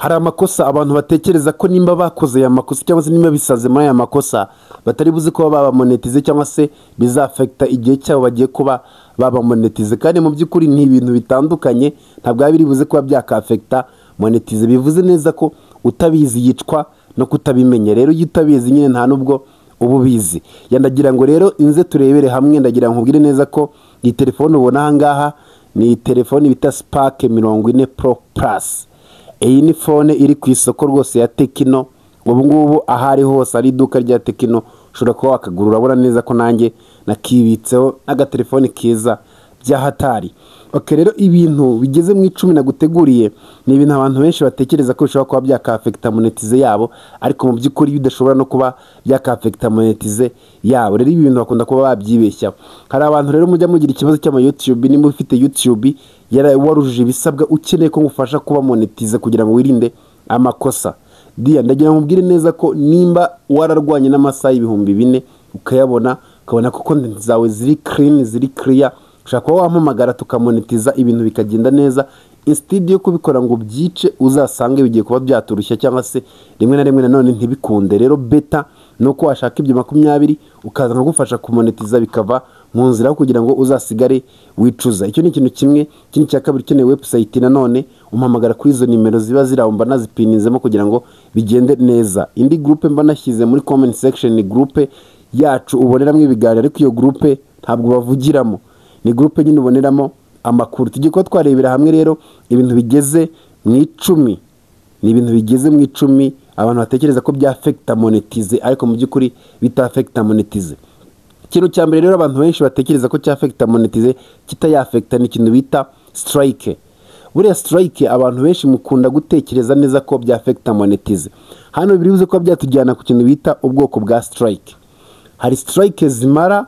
hari amakosa abantu batekereza ko nimba bakoze aya makosa cyangwa se nimba bisaze muri aya makosa batari buzi kuba babamonetize cyangwa se bizafekta igihe cyabo bagiye kuba babamonetize, kandi mu by'ukuri ni ibintu bitandukanye, ntabwo biri buze kuba byakafekta monetize. Bivuze neza ko utabizi yicwa no kutabimenya. Rero iyo utabizi nyine nta nubwo ubu bizi. Yandagira ngo rero inze turebere hamwe, ndagira nkubwire neza ko iyi telefone ubona aha ngaha ni telefone bita Spark 40 Pro Plus. Iyi ni phone iri ku isoko rwose ya Tecno. Ubu ngubu ahari hose ari iduka rya Tecno ushobora kuba wakagura. Urabona neza ko nanjye nakibitseho n'agatelefone keza bya hatari. Okay, rero ibintu bigeze mu 10 naguteguriye ni ibintu abantu benshi batekereza ko bishobora kuba byakafekta monetize yabo, ariko mu by'ukuri bidashobora no kuba byakafekta monetize yabo. Rero ibi bintu bakunda kuba babyibeshya. Hari abantu rero mujya mugira ikibazo cy'ama YouTube, nimba ufite YouTube warujuje ibisabwa ukeneye ko ngufasha kuba monetize kugira ngo wirinde amakosa. Ndagira nkubwire neza ko nimba wararwanye n'amasaha y'ibihumbi 4 ukayabona ko content zawe ziri clean, ziri clear, ushaka kuba wampamagara tukamonetiza ibintu bikagenda neza, instead yo kubikora ngo byice uzasange bigiye kuba byaturushya cyangwa se rimwe na rimwe nanone ntibikunde. Rero beta nuko washaka ibyo 20 ukaza gufasha kumonetiza bikava mu nzira kugira ngo uzasigare wicuza. Icyo ni ikintu kimwe. Ikindi cya kabiri ukeneye website nanone umpamagara kuri izo nimero ziba ziramba nazipininzemo kugira ngo bigende neza. Indi groupe mba nashyize muri comment section ni groupe yacu uboneramo ibiganiro, ariko iyo groupe ntabwo bavugiramo, ni groupe nyine uboneramo amakuru. Tugiye ko twarebera hamwe rero ibintu bigeze mu 10, ni ibintu bigeze mu 10 abantu batekereza ko byafekta monetize ariko mu by'ukuri bitafekta monetize. Ikintu cya mbere rero abantu benshi batekereza ko cyafekta monetize kitayafekta ni ikintu bita strike. Buriya strike abantu benshi mukunda gutekereza neza ko byafekta monetize. Hano biribuze ko byatujyana ku kintu bita ubwoko bwa strike. Hari strike zimara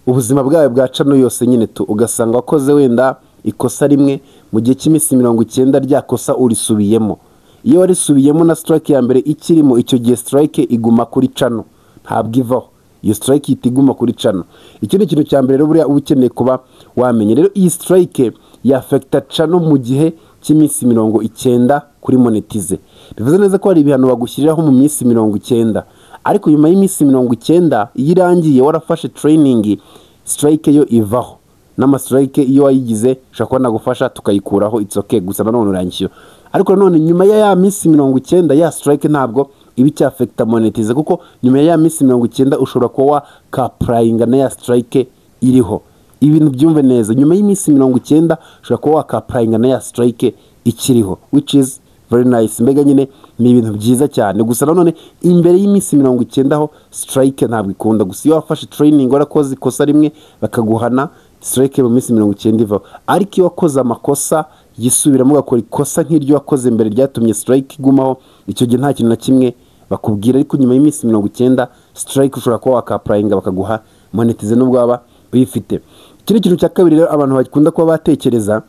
ubuzima bwawe bwa channel yose nyine ugasanga wakoze wenda ikosa rimwe mu gihe cy'iminsi 90 ryakosa urisubiyemo. Iyo warisubiyemo na strike ya mbere ikirimo, icyo gihe strike iguma kuri channel, ntabwo ivaho. Iyo strike itiguma kuri channel. Icyo ni kintu cya mbere rero buriya ukeneye kuba wamenye. Rero iyi strike yafekta channel mu gihe cy'iminsi 90 kuri monetize. Bivuze neza ko hari ibihano bagushyiriraho mu minsi 90, ariko nyuma y'iminsi 90 irangiye warafashe training, strike yo ivaho. Nama strike iyo wayigize ushaka nagufasha tukayikuraho, it's okay, gusa nanone urangishyo. Ariko nanone nyuma ya minsi 90 ya strike ntabwo ibi cyafekta monetize, kuko nyuma ya minsi 90 ushobora kuba kapurayinga na ya strike iriho. Ibintu byumve neza, nyuma y'iminsi 90 ushobora kuba kapurayinga na ya strike ikiriho, which is very nice. Mbega nyine ni ibintu byiza cyane. Gusa nanone imbere y'iminsi 90 ho strike ntabwo ikunda. Gusa iyo wafashe training warakoze ikosa rimwe bakaguhana, strike mu minsi 90 ivaho. Ariko iyo wakoze amakosa yisubiramo ugakora ikosa nk'iryo wakoze mbere ryatumye strike igumaho, icyo gihe nta kintu na kimwe bakubwira. Ariko nyuma y'iminsi 90 strike ushobora kuba wakapurayinga bakaguha monetize nubwo waba uyifite. Ikindi kintu cya kabiri rero abantu bakunda kuba batekereza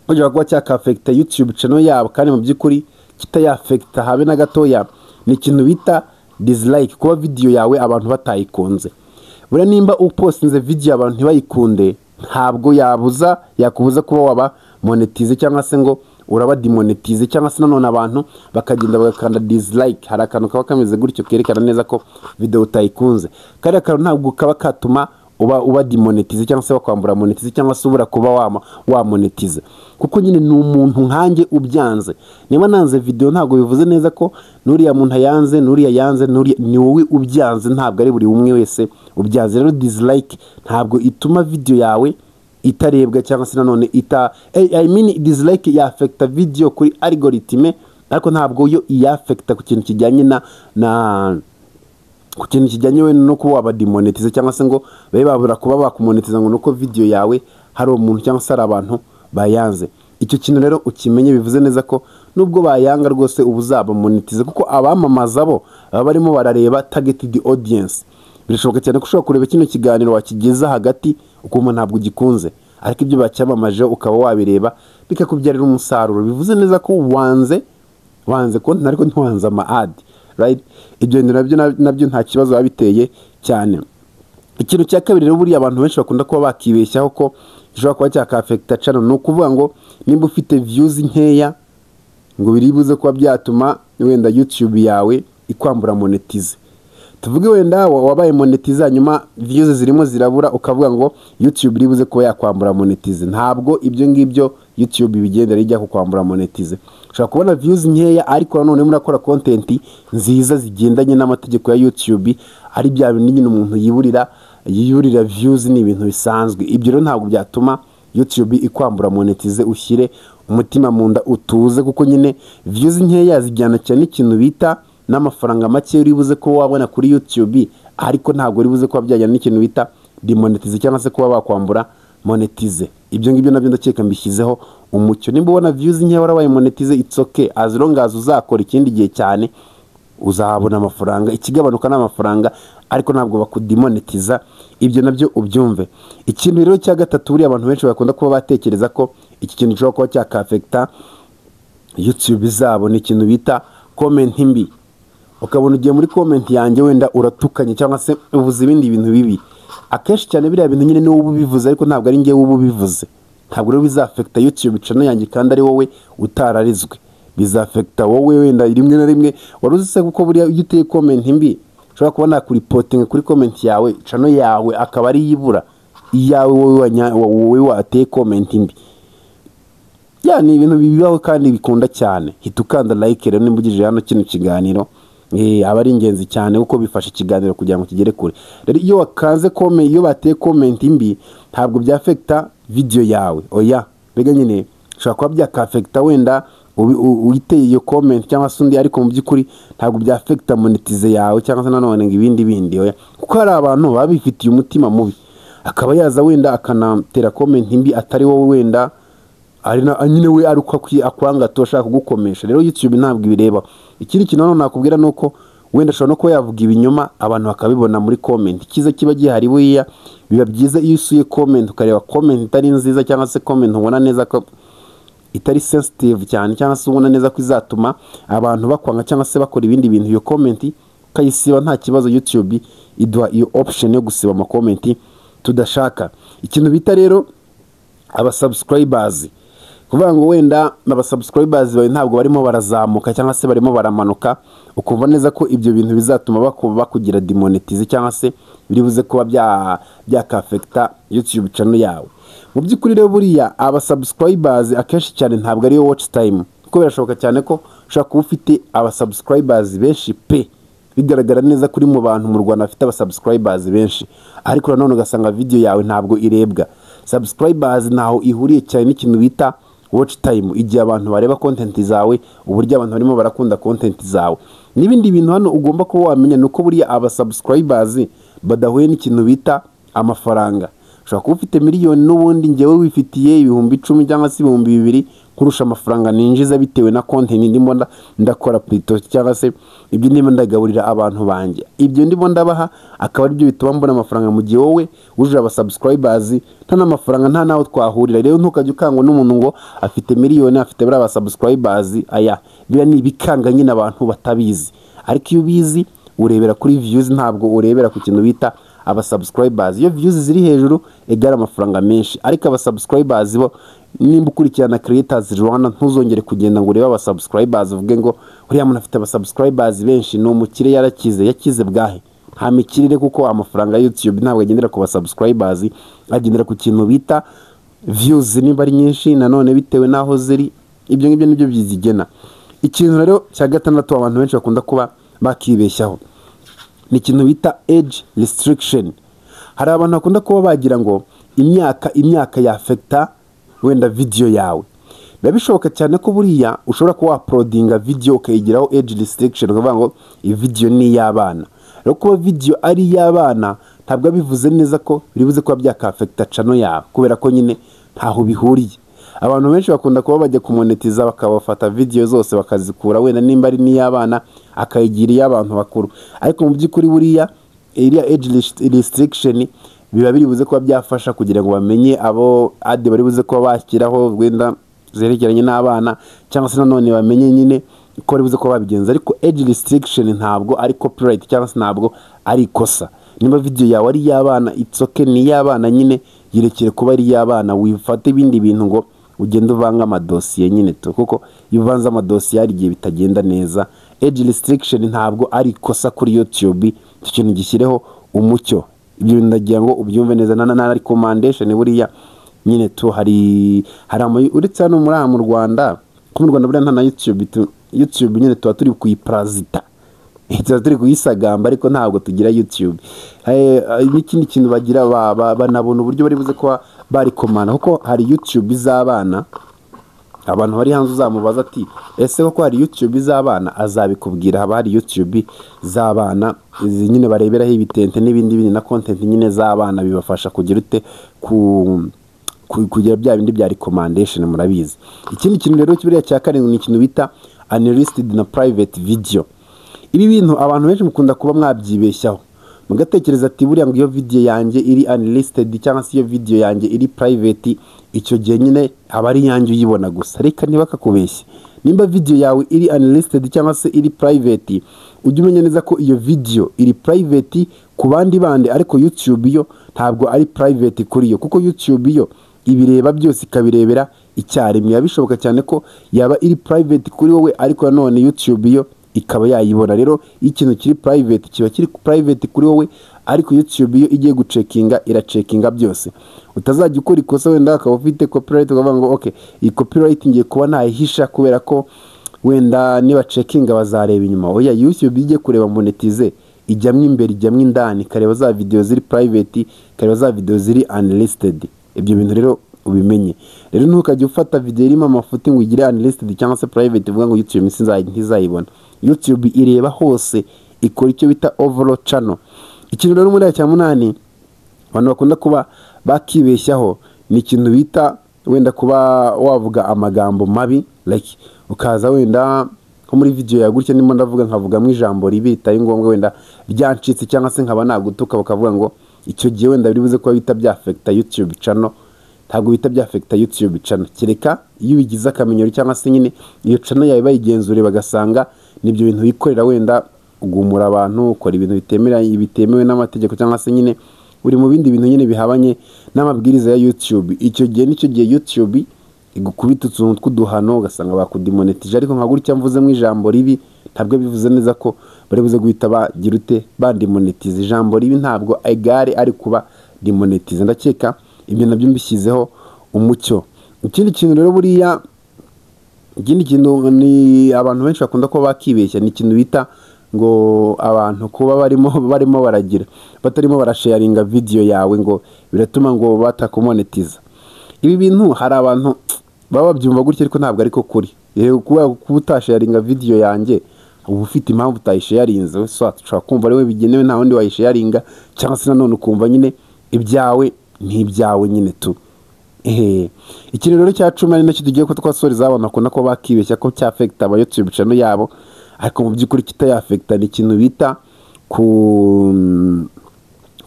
kugira ngo cyakafekta YouTube channel yabo kandi mu by'ukuri kitayafekta habe na gatoya, ni ikintu bita dislike, kuba video yawe abantu batayikunze. Buriya nimba upostinze video abantu ntibayikunde, ntabwo yakubuza kuba waba monetize cyangwa se ngo uraba demonetize, cyangwa se nanone abantu bakagenda bagakanda dislike. Hari akantu kaba kameze gutyo kerekana neza ko video utayikunze. Kari akantu ntabwo kaba katuma uba demonetize cyangwa se bakwambura monetize cyangwa se ubura kuba wa monetize, kuko nyine ni umuntu nkanjye ubyanze. Niba nanze video ntabwo bivuze neza ko nuriya muntu yanze, nuriya yanze, ni wowe ubyanze, ntabwo ari buri umwe wese ubyanze. Rero dislike ntabwo ituma video yawe itarebwa cyangwa se nanone dislike ya affecta video kuri algorithm, ariko ntabwo yo iyafecta ku kintu kijyanye ku kintu kijyanye we no kuba waba demonetize cyangwa se ngo babe babura kuba bakumonetiza ngo nuko video yawe hari umuntu cyangwa se hari abantu bayanze. Icyo kintu rero ukimenye. Bivuze neza ko nubwo bayanga rwose ubuzaba monetize, kuko abamamaza bo baba barimo barareba targeted audience. Birashoboka cyane ko ushobora kureba kino kiganiro wakigeza hagati ukuma ntabwo ugikunze, ariko ibyo bacyamamaje ukaba wabireba bikakubyarira umusaruro. Bivuze neza ko wanze konti ariko ntiwanze ama ad, right? Ibyo nabyo nta kibazo babiteye cyane. Ikintu cya kabiri rero buriya abantu benshi bakunda kuba bakibeshyaho ko gishobora kuba cyakafekta channel, no kuvuga ngo nimba ufite views nkeya ngo biribuze kuba byatuma wenda YouTube yawe ikwambura monetize. Tuvuge wenda wabaye monetize hanyuma views zirimo zirabura ukavuga ngo YouTube iribuze kuba yakwambura monetize. Ntabwo ibyo ngibyo YouTube bigendera ijya kukwambura monetize. Ushobora kubona views nkeya ariko nanone murakora content nziza zigendanye n'amategeko ya YouTube, ari bya bintu nyine umuntu yiburira views ni ibintu bisanzwe. Ibyo rero ntabwo byatuma YouTube ikwambura monetize. Ushyire umutima mu nda utuze, kuko nyine views nkeya zijyana cyane ikintu bita n'amafaranga make uribuze ko wabona kuri YouTube, ariko ntabwo uribuze ko byajyana n'ikintu bita demonetize cyangwa se kuba bakwambura monetize. Ibyo ngibyo nabyo ndakeka mbishyizeho umucyo. Nimba ubona views nkeya warabaye monetize, it's okay, as long as uzakora ikindi gihe cyane uzahabona amafaranga. Ikigabanuka n'amafaranga, ariko ntabwo bakudemonetiza. Ibyo nabyo ubyumve. Ikintu rero cya gatatu buri abantu benshi bakunda kuba batekereza ko iki kintu gishobora kuba cyakafekta YouTube zabo, ni ikintu bita comment mbi. Ukabona ugiye muri comment yanjye wenda uratukanye cyangwa se uvuze ibindi bintu bibi. Akenshi cyane biriya bintu nyine niwe ubivuze, ariko ntabwo ari njye ubivuze. Ntabwo rero bizafekta YouTube channel yanjye kandi ari wowe utararizwe. Bizafekta wowe wenda rimwe na rimwe waruzi se, kuko buriya iyo uteye comment mbi ushobora kubona kuri reporting kuri comment yawe, channel yawe akaba ari yibura iyawe wowe wateye comment mbi. Ni ibintu bibaho kandi bikunda cyane. Hita ukanda like rero nimba ugije hano kino kiganiro, aba ari ingenzi cyane kuko bifasha ikiganiro kugira ngo kigere kure. Rero iyo wakaze comment, iyo bateye comment mbi, ntabwo byafekta video yawe. Oya, bega nyine ushobora kuba byakafekta wenda uyiteye iyo comment cyangwa se undi, ariko mu by'ukuri ntabwo byafekta monetize yawe cyangwa se nanone ngo ibindi. Oya, kuko hari abantu babifitiye umutima mubi, akaba yaza wenda akanatera comment mbi atari wowe wenda ari nyine we ari uko akwanga toshaka kugukomesha. Rero YouTube ntabwo ibireba. Ikindi kintu none nakubwira nuko wenda ashobora no kuba yavuga ibinyoma abantu bakabibona muri comment. Kiza kiba gihari buya, biba byiza iyo usuye comment ukareba comment itari nziza cyangwa se comment ubona neza ko itari sensitive cyane, cyangwa se ubona neza ko izatuma abantu bakwanga cyangwa se bakora ibindi bintu. Iyo comment ukayisiba nta kibazo. YouTube iduha iyo option yo gusiba ama comment tudashaka. Ikintu bita rero aba subscribers, kuvuga ngo wenda aba subscribers bawe ntabwo barimo barazamuka cyangwa se barimo baramanuka, ukumva neza ko ibyo bintu bizatuma bakugira demonetize cyangwa se biribuze kuba byakafekta YouTube channel yawe. Mu by'ukuri rero buriya aba subscribers akenshi cyane ntabwo ari yo watch time, kuko birashoboka cyane ko ushaka kuba ufite aba subscribers benshi pe, bigaragara neza kuri mu bantu mu Rwanda bafite aba subscribers benshi, ariko nanone ugasanga video yawe ntabwo irebwa. Subscribers naho ihuriye cyane n'ikintu bita watch time, igihe abantu bareba content zawe, uburyo abantu barimo barakunda content zawe. N'ibindi bintu hano ugomba kuba wamenya nuko buriya aba subscribers badahuye n'ikintu bita amafaranga. Ushobora kuba ufite miliyoni n'ubundi njyewe wifitiye ibihumbi 10 cyangwa se ibihumbi 2 kurusha amafaranga ninjiza bitewe na content ndimo ndakora plito cyangwa se ibyo ndimo ndagaburira abantu banjye. Ibyo ndimo ndabaha akaba ari byo bituma mbona amafaranga, mu gihe wowe uje aba subscribers nta n'amafaranga nta naho twahurira. Rero ntukajye ukangwa n'umuntu ngo afite miliyoni afite bari aba subscribers. Aya biba ni bikanga nyine abantu batabizi, ariko iyo ubizi urebera kuri views, ntabwo urebera ku kintu bita aba subscribers. Iyo views ziri hejuru egara amafaranga menshi, ariko aba subscribers bo nimba ukurikirana creators Rwanda ntuzongere kugenda ngo urebe aba subscribers uvuge ngo uriya muntu afite aba subscribers benshi no mukire yakize bwahe. Nta mikirire, kuko amafaranga ya YouTube ntabwo agendera ku ba subscribers, agendera ku kintu bita views. Nimba ari nyinshi nanone bitewe naho ziri, ibyo ngibyo nibyo byizigena. Ikintu rero cya gatandatu abantu benshi bakunda kuba bakibeshyaho ni ikintu bita age restriction. Hari abantu bakunda kuba bagira ngo imyaka yafekta wenda video yawe. Biba bishoboka cyane ko buriya ushobora kuba uploadinga video ukayigiraho age restriction, ukavuga ngo iyi video ni y'abana. Rero kuba video ari y'abana ntabwo bivuze neza ko biribuze kuba byakafekta channel yawe, kubera ko nyine ntaho bihuriye. Abantu benshi bakunda kuba bajya kumonetiza bakabafata video zose bakazikura, wenda nimba ari n'iy'abana akayigira iy'abantu bakuru, ariko mu by'ukuri buriya iriya age restriction biba biribuze kuba byafasha kugira ngo bamenye abo ade baribuze kuba bashyiraho wenda zerekeranye n'abana, cyangwa se nanone bamenye nyine ko baribuze kuba babigenza. Ariko age restriction ntabwo ari copyright cyangwa se ntabwo ari ikosa. Nimba video yawe ari y'abana it's okay, ni y'abana nyine, yirekere kuba ari y'abana. Wifate ibindi bintu ngo ugenda uvanga amadosiye nyine tu, kuko iyo uvanze amadosiye hari igihe bitagenda neza. Age restriction ntabwo ari ikosa kuri YouTube, icyo kintu gishyireho umucyo. Ibyo ndagira ngo ubyumve neza. Na recommendation buriya nyine tu hari uretse hano mu Rwanda, mu Rwanda buriya nta na YouTube nyine tuba turi kuyiparazita, tuba turi kuyisagamba, ariko ntabwo tugira YouTube. N'ikindi kintu bagira banabona uburyo bari buze kuba barikomana, kuko hari YouTube iz'abana. Abantu bari hanze uzamubaza ati ese koko hari YouTube iz'abana, azabikubwira. Haba hari YouTube z'abana nyine bareberaho ibitente n'ibindi na content nyine z'abana, bibafasha kugira ute kugira bya bindi bya recommendation murabizi. Ikindi kintu rero kibiriya cya karindwi ni ikintu bita unlisted na private video. Ibi bintu abantu benshi mukunda kuba mwabyibeshyaho, mugatekereza ati buriya ngo iyo video yanjye iri unlisted cyangwa se iyo video yanjye iri private, icyo gihe nyine aba ari yanjye uyibona gusa. Reka ntibakakubeshye, nimba video yawe iri unlisted cyangwa se iri private, ujye umenya neza ko iyo video iri private ku bandi ariko YouTube yo ntabwo ari private kuri yo, kuko YouTube yo ibireba byose ikabirebera icyarimwe. Bishoboka cyane ko yaba iri private kuri wowe, ariko nanone YouTube yo ikaba yayibona. Rero ikintu kiri private kiba kiri private kuri wowe, ariko YouTube yo igiye gucekinga iracekinga byose. Utazajya ukora ikosa wenda akaba ufite copyright ukavuga ngo okay, iyi copyright ngiye kuba nayihisha kubera ko wenda niba cekinga bazareba inyuma. Oya, YouTube igiye kureba monetize, ijyamwe imbere ijyamwe indani, kareba za video ziri private, kareba za video ziri unlisted. Ibyo bintu rero ubimenye. Rero ntukajye ufata video irimo amafuti ngo igire unlisted cyangwa se private uvuga ngo YouTube ntizayibona. YouTube ireba hose, ikora icyo bita overall channel. Ikintu rero muri cya munani abantu bakunda kuba bakibeshyaho ni ikintu bita wenda kuba wavuga amagambo mabi, like ukaza wenda nko muri video ya gutya ndimo ndavuga nkavugamo ijambo ribi ritari ngombwa wenda ryancitse, cyangwa se nkaba nagutuka bakavuga ngo icyo gihe wenda biri buze kuba bita bya affect YouTube channel. Ntabwo bita bya affect YouTube channel, kereka iyo bigize akamenyero cyangwa se nyine iyo channel yawe bayigenzure bagasanga nibyo bintu bikorera wenda ugumura abantu, ukora ibintu bitemewe n'amategeko, cyangwa se nyine uri mu bindi bintu nyine bihabanye n'amabwiriza ya YouTube. Icyo gihe nicyo gihe YouTube igukubita utuntu tw'uduhano ugasanga bakudimonetije. Ariko nka gutya mvuze mu ijambo ribi ntabwo bivuze neza ko bari buze guhita bagira ute bandimonetize. Ijambo ribi ntabwo egare ari kuba dimonetize. Ndakeka ibyo nabyo mbishyizeho umucyo. Ikindi kintu rero buriya, ikindi kintu ni abantu benshi bakunda kuba bakibeshya, ni ikintu bita ngo abantu kuba barimo baragira batarimo barasharinga video yawe ngo biratuma ngo batakumonetiza. Ibi bintu hari abantu baba babyumva gutya, ariko ntabwo ariko kuri. Kuba utasharinga video yanjye uba ufite impamvu utayisharinze, so ushobora kumva ari we bigenewe nta wundi wayisharinga, cyangwa se nanone ukumva nyine ibyawe n'ibyawe nyine tu. Ikintu rero cya 10 ari nacyo tugiye ko twasoreza abantu bakunda ko bakibeshya ko cya affect aba YouTube channel yabo, ariko mu by'ukuri kitayafecta. Ni ikintu bita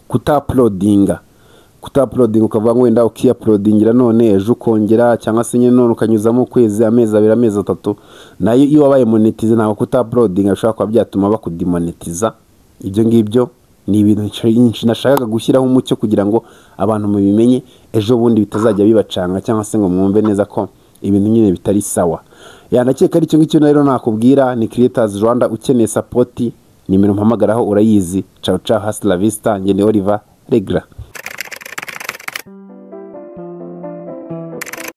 kutaploadinga ukavuga ngo wenda ukiuploadingira none ejo ukongera, cyangwa se nyine none ukanyuzamo ukwezi, amezi 2, amezi 3. Nayo iyo wabaye monetize ntabwo kutaploadinga bishobora kuba byatuma bakudimonetiza. Ibyo ngibyo ni ibintu nashakaga gushyiraho umucyo kugira ngo abantu mubimenye, ejo bundi bitazajya bibacanga, cyangwa se ngo mwumve neza ko ibintu nyine bitari sawa. Ndakeka ari cyo ngicyo rero nakubwira. Ni Creators Rwanda, ukeneye support nimero mpamagaraho urayizi. Ciao ciao, hasta la vista. Njye ni Oliver Regra.